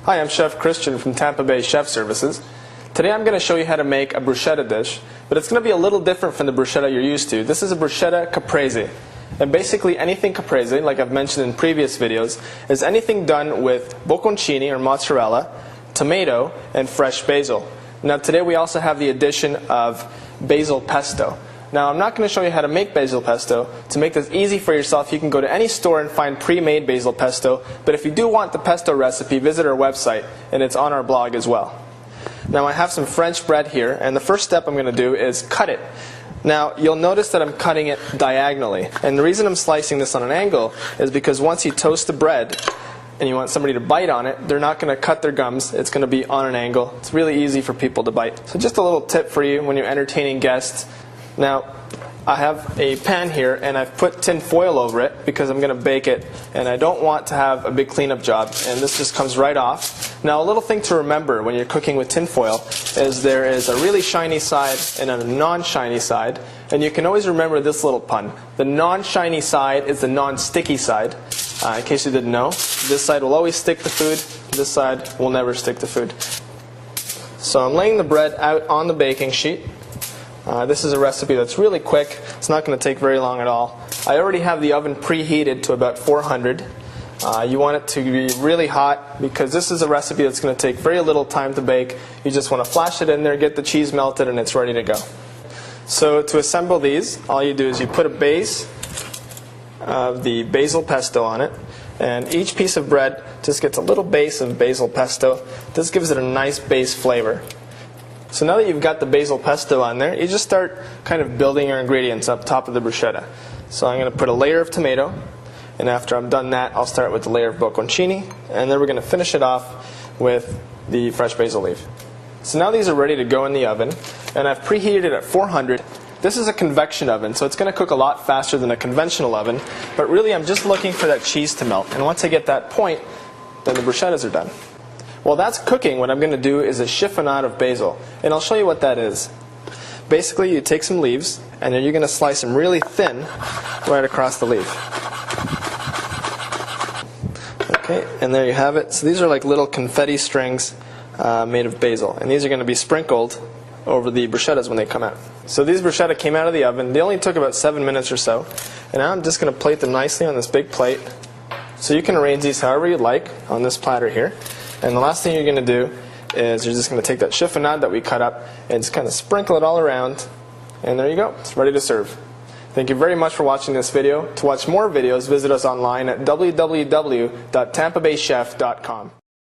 Hi, I'm Chef Cristian from Tampa Bay Chef Services. Today I'm going to show you how to make a bruschetta dish, but it's going to be a little different from the bruschetta you're used to. This is a bruschetta caprese. And basically anything caprese, like I've mentioned in previous videos, is anything done with bocconcini or mozzarella, tomato, and fresh basil. Now today we also have the addition of basil pesto. Now I'm not going to show you how to make basil pesto. To make this easy for yourself, you can go to any store and find pre-made basil pesto, but if you do want the pesto recipe, visit our website, and it's on our blog as well. Now I have some French bread here, and the first step I'm going to do is cut it. Now you'll notice that I'm cutting it diagonally, and the reason I'm slicing this on an angle is because once you toast the bread and you want somebody to bite on it, they're not going to cut their gums. It's going to be on an angle. It's really easy for people to bite. So just a little tip for you when you're entertaining guests. Now, I have a pan here, and I've put tin foil over it because I'm going to bake it, and I don't want to have a big cleanup job, and this just comes right off. Now, a little thing to remember when you're cooking with tin foil is there is a really shiny side and a non-shiny side, and you can always remember this little pun. The non-shiny side is the non-sticky side. In case you didn't know, this side will always stick to food, this side will never stick to food. So I'm laying the bread out on the baking sheet. This is a recipe that's really quick. It's not going to take very long at all. I already have the oven preheated to about 400. You want it to be really hot because this is a recipe that's going to take very little time to bake. You just want to flash it in there, get the cheese melted, and it's ready to go. So to assemble these, all you do is you put a base of the basil pesto on it, and each piece of bread just gets a little base of basil pesto. This gives it a nice base flavor. So now that you've got the basil pesto on there, you just start kind of building your ingredients up top of the bruschetta. So I'm going to put a layer of tomato, and after I'm done that, I'll start with the layer of bocconcini, and then we're going to finish it off with the fresh basil leaf. So now these are ready to go in the oven, and I've preheated it at 400. This is a convection oven, so it's going to cook a lot faster than a conventional oven, but really I'm just looking for that cheese to melt, and once I get that point, then the bruschettas are done. While that's cooking, what I'm going to do is a chiffonade of basil, and I'll show you what that is. Basically, you take some leaves, and then you're going to slice them really thin right across the leaf. Okay, and there you have it. So these are like little confetti strings made of basil, and these are going to be sprinkled over the bruschettas when they come out. So these bruschetta came out of the oven. They only took about 7 minutes or so, and now I'm just going to plate them nicely on this big plate. So you can arrange these however you'd like on this platter here. And the last thing you're going to do is you're just going to take that chiffonade that we cut up and just kind of sprinkle it all around. And there you go. It's ready to serve. Thank you very much for watching this video. To watch more videos, visit us online at www.tampabaychef.com.